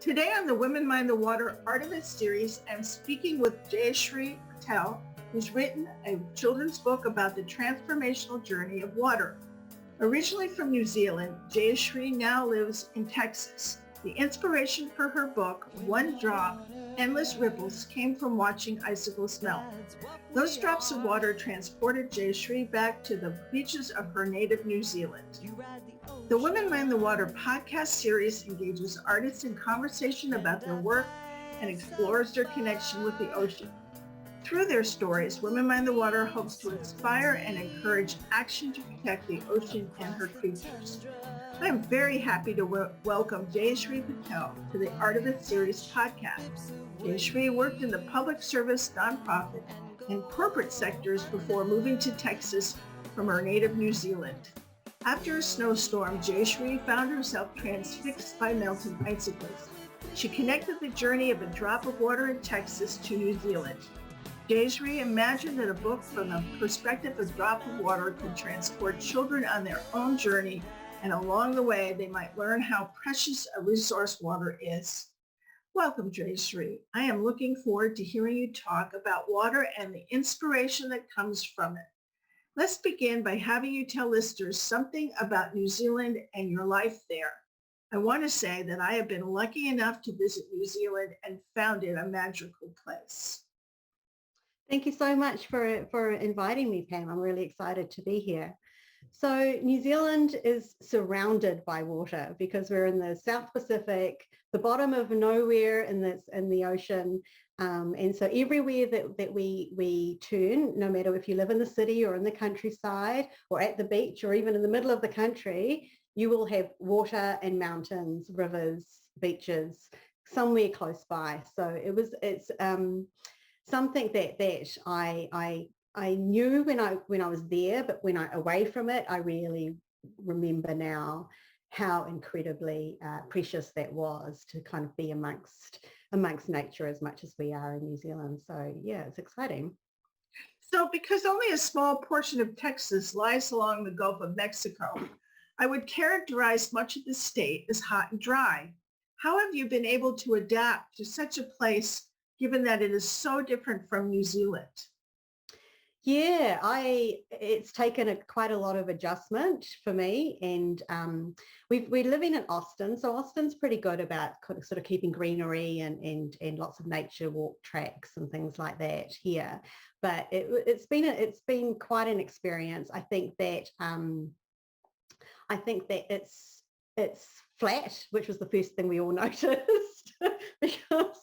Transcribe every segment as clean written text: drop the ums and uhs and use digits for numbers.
Today on the Women Mind the Water Artemis series, I'm speaking with Jayshree Patel, who's written a children's book about the transformational journey of water. Originally from New Zealand, Jayshree now lives in Texas. The inspiration for her book, One Drop, Endless Ripples, came from watching icicles melt. Those drops of water transported Jayshree back to the beaches of her native New Zealand. The Women Mind the Water podcast series engages artists in conversation about their work and explores their connection with the ocean. Through their stories, Women Mind the Water hopes to inspire and encourage action to protect the ocean and her creatures. I am very happy to welcome Jayshree Patel to the Artemis series podcast. Jayshree worked in the public service, nonprofit, and corporate sectors before moving to Texas from her native New Zealand. After a snowstorm, Jayshree found herself transfixed by melting icicles. She connected the journey of a drop of water in Texas to New Zealand. Jayshree imagined that a book from the perspective of a drop of water could transport children on their own journey, and along the way, they might learn how precious a resource water is. Welcome, Jayshree. I am looking forward to hearing you talk about water and the inspiration that comes from it. Let's begin by having you tell listeners something about New Zealand and your life there. I want to say that I have been lucky enough to visit New Zealand and found it a magical place. Thank you so much for inviting me, Pam. I'm really excited to be here. So New Zealand is surrounded by water because we're in the South Pacific, the bottom of nowhere in the ocean. And so everywhere that we turn, no matter if you live in the city or in the countryside or at the beach or even in the middle of the country, you will have water and mountains, rivers, beaches, somewhere close by. So it's something that I knew when I was there, but when I away from it, I really remember now how incredibly precious that was to kind of be amongst nature as much as we are in New Zealand. So yeah, it's exciting. So because only a small portion of Texas lies along the Gulf of Mexico, I would characterize much of the state as hot and dry. How have you been able to adapt to such a place given that it is so different from New Zealand? Yeah, it's taken quite a lot of adjustment for me, and we're living in Austin, so Austin's pretty good about sort of keeping greenery and lots of nature walk tracks and things like that here. But it's been quite an experience. I think that it's flat, which was the first thing we all noticed because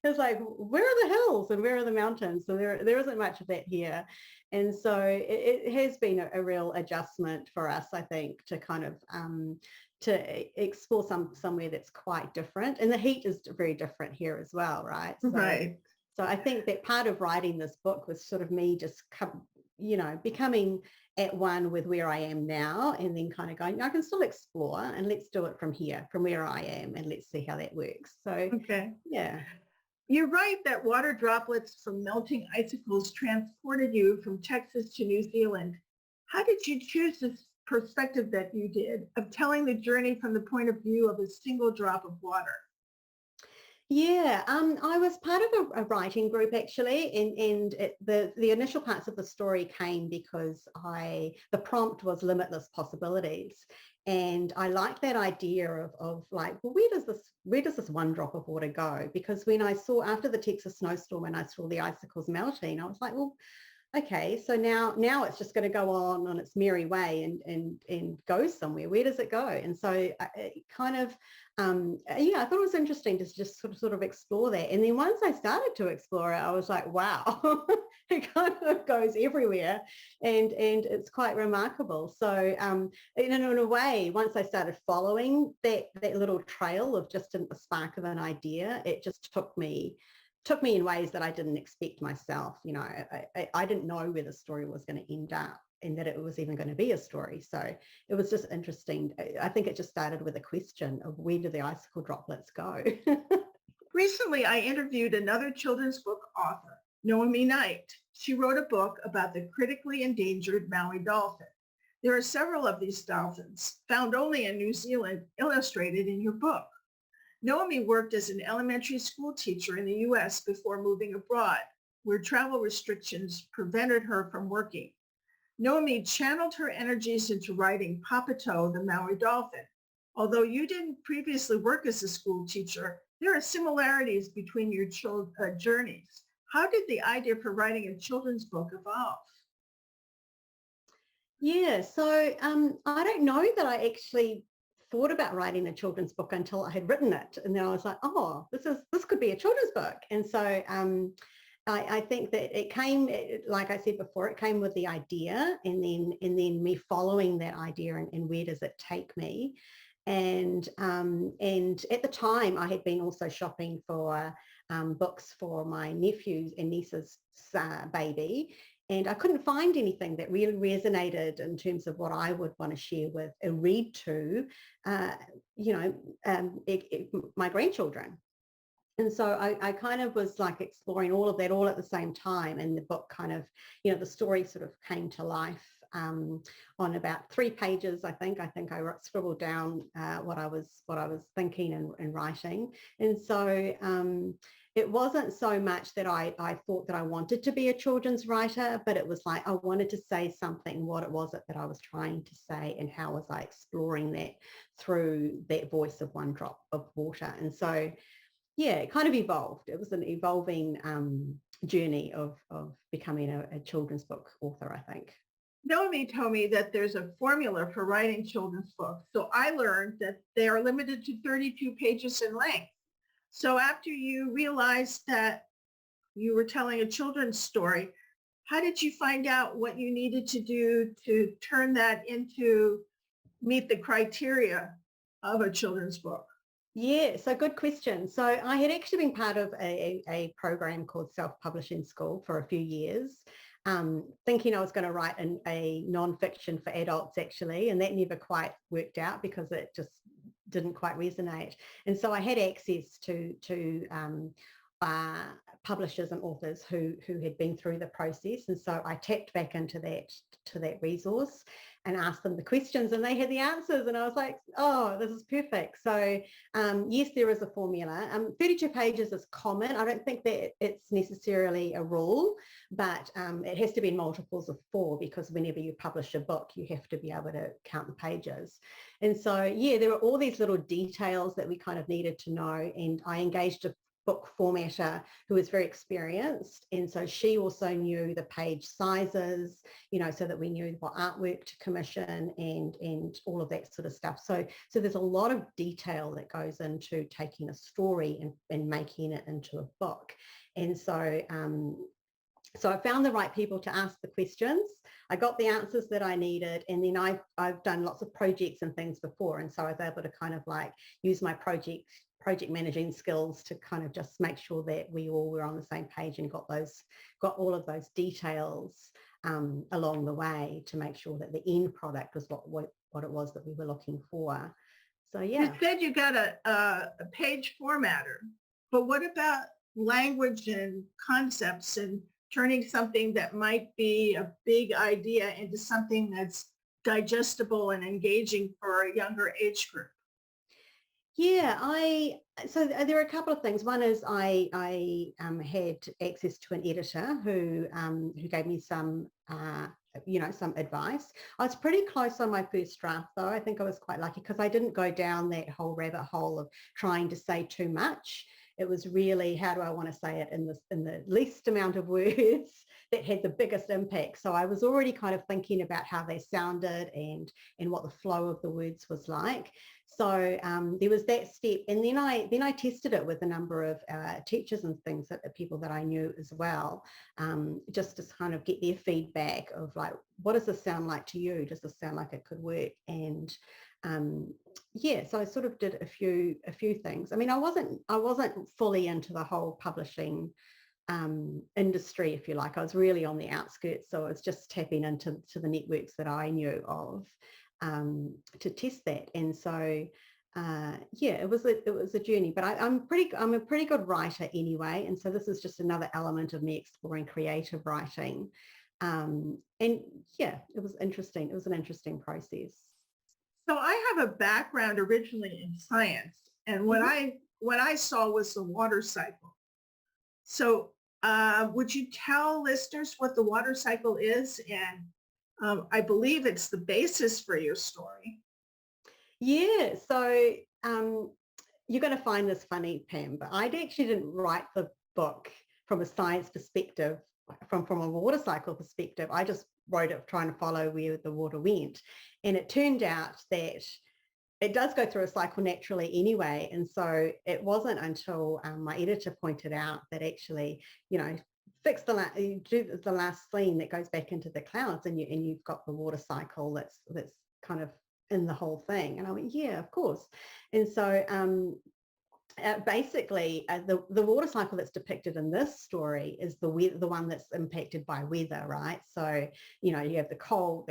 it's like, where are the hills and where are the mountains? So there isn't much of that here. And so it has been a real adjustment for us, I think, to kind of to explore somewhere that's quite different. And the heat is very different here as well, right? Right. So I think that part of writing this book was sort of me just becoming at one with where I am now, and then kind of going, I can still explore, and let's do it from here, from where I am, and let's see how that works. So, okay. Yeah. You're right that water droplets from melting icicles transported you from Texas to New Zealand. How did you choose this perspective that you did of telling the journey from the point of view of a single drop of water? Yeah, I was part of a writing group actually, and the initial parts of the story came because the prompt was limitless possibilities, and I liked that idea of like, well, where does this one drop of water go? Because when I saw after the Texas snowstorm and I saw the icicles melting, I was like, well, okay, so now it's just going to go on its merry way and go somewhere. Where does it go? And so it kind of, I thought it was interesting to just sort of explore that. And then once I started to explore it, I was like, wow, it kind of goes everywhere, and it's quite remarkable. So in a way, once I started following that little trail of just a spark of an idea, it just took me in ways that I didn't expect myself. I didn't know where the story was going to end up and that it was even going to be a story. So it was just interesting. I think it just started with a question of where do the icicle droplets go? Recently, I interviewed another children's book author, Naomi Knight. She wrote a book about the critically endangered Maui dolphin. There are several of these dolphins found only in New Zealand illustrated in your book. Naomi worked as an elementary school teacher in the U.S. before moving abroad, where travel restrictions prevented her from working. Naomi channeled her energies into writing Papato, the Maui dolphin. Although you didn't previously work as a school teacher, there are similarities between your journeys. How did the idea for writing a children's book evolve? Yeah, so I don't know that I actually thought about writing a children's book until I had written it, and then I was like, oh, this could be a children's book. And so I think that it came, like I said before, it came with the idea, and then me following that idea, and where does it take me. And at the time, I had been also shopping for books for my nephews and nieces' baby, and I couldn't find anything that really resonated in terms of what I would want to share with and read to, uh, my grandchildren. And so I kind of was like exploring all of that all at the same time. And the book kind of, the story sort of came to life on about 3 pages. I think scribbled down what I was thinking and writing. And so it wasn't so much that I thought that I wanted to be a children's writer, but it was like I wanted to say something, what it was that I was trying to say, and how was I exploring that through that voice of one drop of water. And so yeah, it kind of evolved. It was an evolving journey of becoming a children's book author, I think. Naomi told me that there's a formula for writing children's books. So I learned that they are limited to 32 pages in length. So after you realized that you were telling a children's story, how did you find out what you needed to do to turn that into meet the criteria of a children's book? Yeah, so good question. So I had actually been part of a program called Self-Publishing School for a few years, thinking I was going to write a non-fiction for adults actually, and that never quite worked out because it just didn't quite resonate. And so I had access to publishers and authors who had been through the process, and so I tapped back into that resource and asked them the questions, and they had the answers, and I was like, oh, this is perfect. So yes, there is a formula. 32 pages is common. I don't think that it's necessarily a rule, but it has to be in multiples of 4, because whenever you publish a book, you have to be able to count the pages. And so, yeah, there were all these little details that we kind of needed to know, and I engaged a book formatter who was very experienced, and so she also knew the page sizes, so that we knew what artwork to commission and all of that sort of stuff. So there's a lot of detail that goes into taking a story and making it into a book. And so so I found the right people to ask the questions. I got the answers that I needed, and then I've done lots of projects and things before, and so I was able to kind of like use my project managing skills to kind of just make sure that we all were on the same page and got all of those details along the way to make sure that the end product was what it was that we were looking for. So yeah. You said you got a page formatter, but what about language and concepts and turning something that might be a big idea into something that's digestible and engaging for a younger age group? Yeah, so there are a couple of things. One is I had access to an editor who gave me some some advice. I was pretty close on my first draft though. I think I was quite lucky because I didn't go down that whole rabbit hole of trying to say too much. It was really, how do I want to say it in the least amount of words that had the biggest impact. So I was already kind of thinking about how they sounded and what the flow of the words was like. So there was that step, and then I tested it with a number of teachers and things, that people that I knew as well, just to kind of get their feedback of like, what does this sound like to you? Does this sound like it could work? And yeah, so I sort of did a few things. I mean, I wasn't fully into the whole publishing industry, if you like. I was really on the outskirts, so I was just tapping into the networks that I knew of to test that. And so yeah, it was a journey, but I'm a pretty good writer anyway, and so this is just another element of me exploring creative writing. And yeah, it was interesting. It was an interesting process. So I have a background originally in science, and what Mhm. I what I saw was the water cycle. So would you tell listeners what the water cycle is? And I believe it's the basis for your story. Yeah, so you're going to find this funny, Pam, but I actually didn't write the book from a science perspective, from a water cycle perspective. I just wrote it trying to follow where the water went. And it turned out that it does go through a cycle naturally anyway. And so it wasn't until my editor pointed out that actually, fix you do the last scene that goes back into the clouds, and you've got the water cycle that's kind of in the whole thing. And I went, yeah, of course. And so basically, the water cycle that's depicted in this story is the one that's impacted by weather, right? So you have the cold,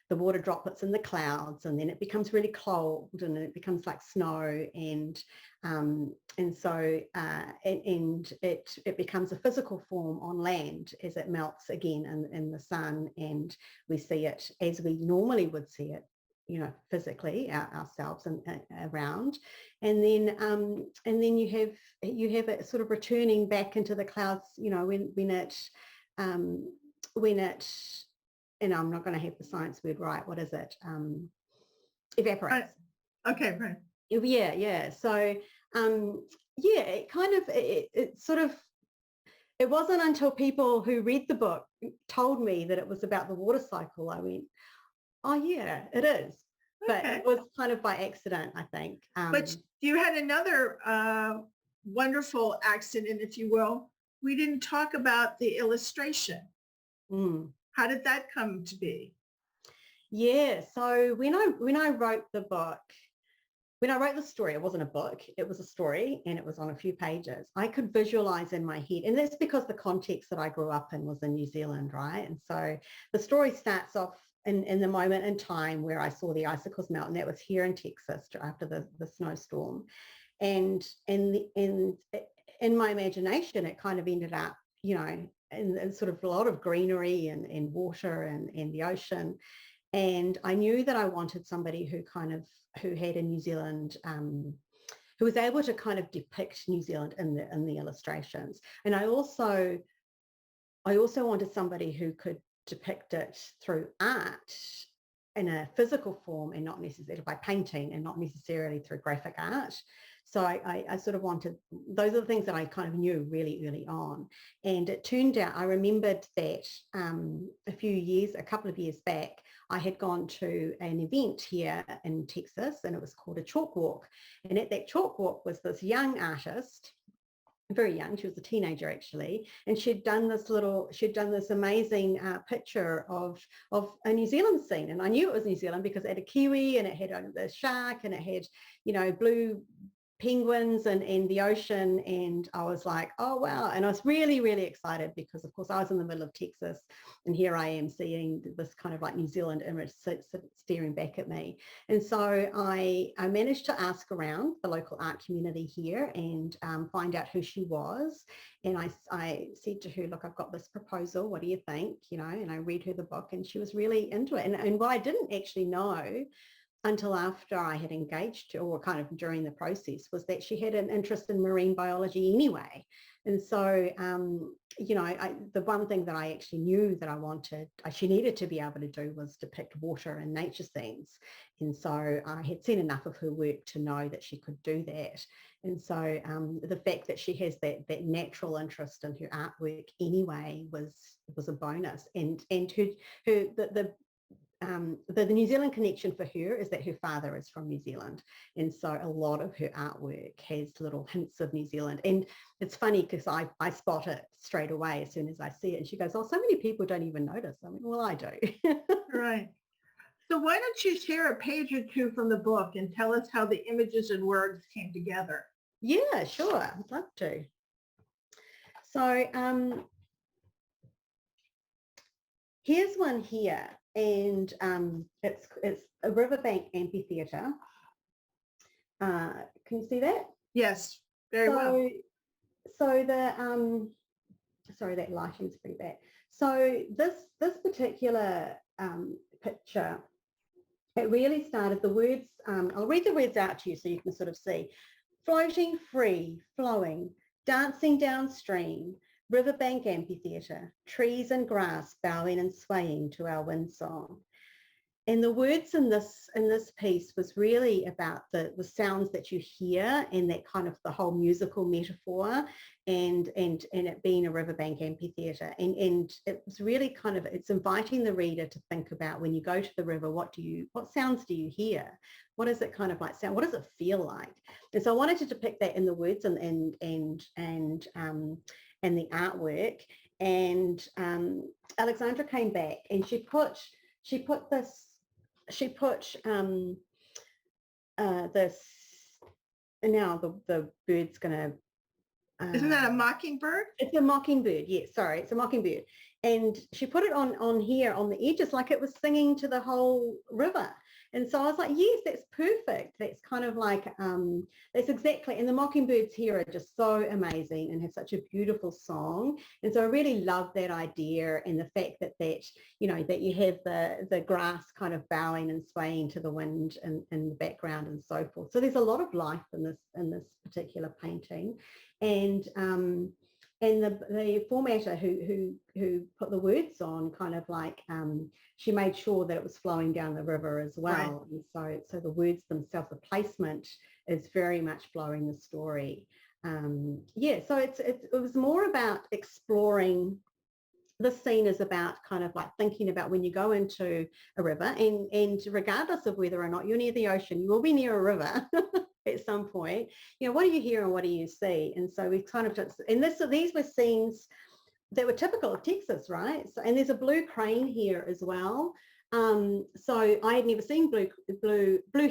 the water droplets in the clouds, and then it becomes really cold, and it becomes like snow, and so it becomes a physical form on land as it melts again in the sun, and we see it as we normally would see it, physically ourselves and around, and then you have it sort of returning back into the clouds, when it, and I'm not going to have the science word right. What is it? Evaporates. Okay, right. Yeah. So it kind of it sort of. It wasn't until people who read the book told me that it was about the water cycle, I went, oh yeah, it is. But it was kind of by accident, I think. But you had another wonderful accident, if you will. We didn't talk about the illustration. How did that come to be? Yeah, so when I wrote the book, when I wrote the story, it wasn't a book, it was a story, and it was on a few pages. I could visualize in my head, and that's because the context that I grew up in was in New Zealand, right? And so the story starts off in the moment in time where I saw the icicles melt, and that was here in Texas after the snowstorm. And in my imagination, it kind of ended up, in sort of a lot of greenery and water and the ocean. And I knew that I wanted somebody who had a New Zealand, who was able to kind of depict New Zealand in the illustrations. And I also wanted somebody who could depict it through art in a physical form, and not necessarily by painting, and not necessarily through graphic art. So I sort of wanted, those are the things that I kind of knew really early on. And it turned out, I remembered that a couple of years back, I had gone to an event here in Texas, and it was called a chalk walk. And at that chalk walk was this young artist, very young, she was a teenager actually, and she'd done this amazing picture of a New Zealand scene. And I knew it was New Zealand because it had a kiwi, and it had the shark, and it had blue penguins and the ocean. And I was like, oh wow. And I was really, really excited because of course I was in the middle of Texas, and here I am seeing this kind of like New Zealand image staring back at me. And so I managed to ask around the local art community here and find out who she was. And I said to her, look, I've got this proposal, what do you think? And I read her the book, and she was really into it. And what I didn't actually know until after I had engaged her, or kind of during the process, was that she had an interest in marine biology anyway. And so, the one thing that I actually knew that she needed to be able to do was depict water and nature scenes. And so I had seen enough of her work to know that she could do that. And so the fact that she has that natural interest in her artwork anyway was a bonus. And the New Zealand connection for her is that her father is from New Zealand. And so a lot of her artwork has little hints of New Zealand. And it's funny because I spot it straight away as soon as I see it. And she goes, oh, so many people don't even notice. I mean, well, I do. Right. So why don't you share a page or two from the book and tell us how the images and words came together? Yeah, sure. I'd love to. So here's one here. And it's a riverbank amphitheatre. Can you see that? Yes, very well. So sorry, that lighting's pretty bad. So this particular picture It really started, the words, I'll read the words out to you so you can sort of see. Floating free, flowing, dancing downstream, riverbank amphitheatre, trees and grass bowing and swaying to our wind song. And the words in this piece was really about the sounds that you hear and that kind of the whole musical metaphor and it being a riverbank amphitheatre. And it was really kind of, it's inviting the reader to think about when you go to the river, what sounds do you hear? What does it kind of like sound? What does it feel like? And so I wanted to depict that in the words and the artwork. And Alexandra came back and she put this now the bird's gonna Isn't that a mockingbird? it's a mockingbird, yes, sorry, it's a mockingbird, and she put it on here on the edges like it was singing to the whole river. And so I was like, yes, that's perfect. That's kind of like that's exactly, and the mockingbirds here are just so amazing and have such a beautiful song. And so I really love that idea and the fact that you know that you have the grass kind of bowing and swaying to the wind in the background and so forth. So there's a lot of life in this particular painting. And the formatter who put the words on kind of like she made sure that it was flowing down the river as well. Right. And so the words themselves, the placement is very much flowing the story. Yeah, so it was more about exploring. This scene is about kind of like thinking about when you go into a river and regardless of whether or not you're near the ocean, you will be near a river at some point. You know, what do you hear and what do you see? And so we've kind of just, and these were scenes that were typical of Texas, right? So, and there's a blue crane here as well. So I had never seen blue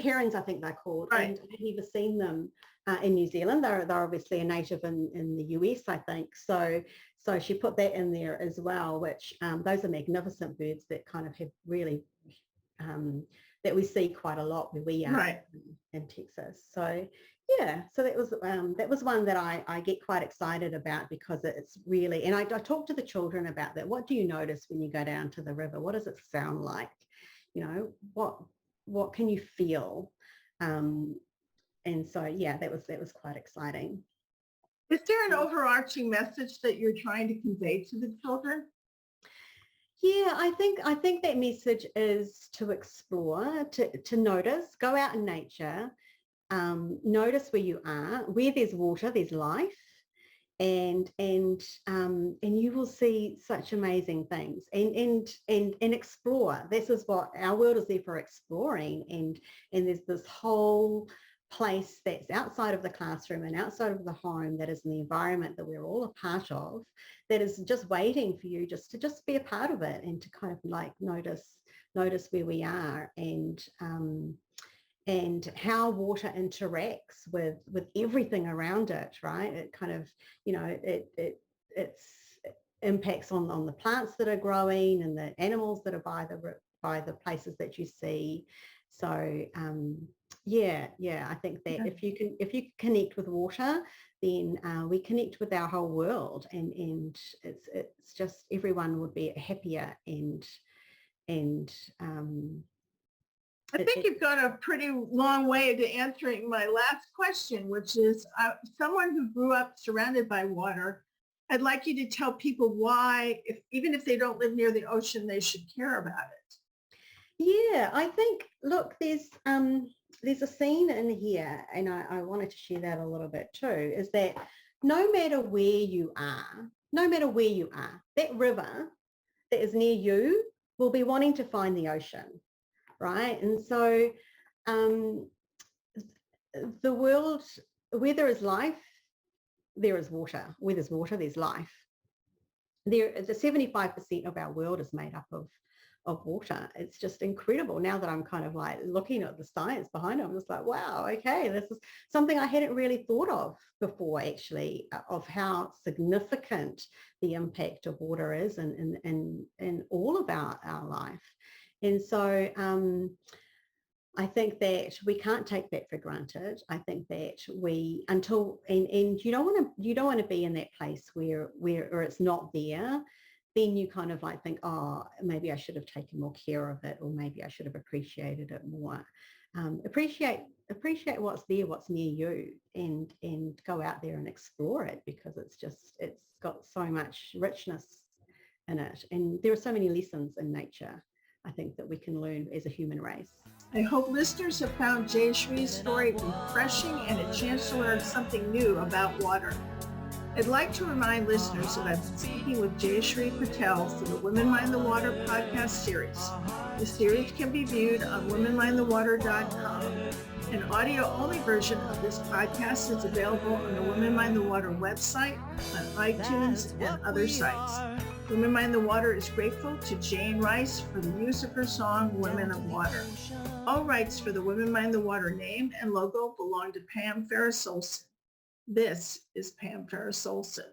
herons, I think they're called, right. And I had never seen them in New Zealand. They're obviously a native in the US, I think. So she put that in there as well, which those are magnificent birds that kind of have really that we see quite a lot where we are right. in Texas. So yeah, so that was one that I get quite excited about because it's really, and I talk to the children about that. What do you notice when you go down to the river? What does it sound like? You know, what can you feel? And so yeah, that was quite exciting. Is there an overarching message that you're trying to convey to the children? Yeah, I think that message is to explore, to notice, go out in nature, notice where you are, where there's water, there's life, and you will see such amazing things and explore. This is what our world is there for, exploring, and there's this whole place that's outside of the classroom and outside of the home that is in the environment that we're all a part of, that is just waiting for you just to be a part of it and to kind of like notice where we are and how water interacts with everything around it, right? It kind of, you know, it's impacts on the plants that are growing and the animals that are by the places that you see. So yeah, I think that if you can connect with water, then we connect with our whole world, and it's just everyone would be happier and I think you've gone a pretty long way to answering my last question, which is someone who grew up surrounded by water. I'd like you to tell people why, even if they don't live near the ocean, they should care about it. Yeah, I think, look, there's a scene in here, and I wanted to share that a little bit too, is that no matter where you are, that river that is near you will be wanting to find the ocean, right? And so the world, where there is life, there is water. Where there's water, there's life. The 75% of our world is made up of water. It's just incredible. Now that I'm kind of like looking at the science behind it, I'm just like, wow, okay, this is something I hadn't really thought of before, actually, of how significant the impact of water is in all of our life. And so I think that we can't take that for granted. I think that and you don't want to be in that place where it's not there. then you kind of like think, oh, maybe I should have taken more care of it, or maybe I should have appreciated it more. Appreciate what's there, what's near you, and go out there and explore it, because it's got so much richness in it, and there are so many lessons in nature, I think, that we can learn as a human race. I hope listeners have found Jayshree's story refreshing and a chance to learn something new about water. I'd like to remind listeners that I've been speaking with Jayshree Patel for the Women Mind the Water podcast series. The series can be viewed on womenmindthewater.com. An audio-only version of this podcast is available on the Women Mind the Water website, on iTunes, and other sites. Women Mind the Water is grateful to Jane Rice for the use of her song, Women of Water. All rights for the Women Mind the Water name and logo belong to Pam Ferris-Olson. This is Pam Ferris-Olson.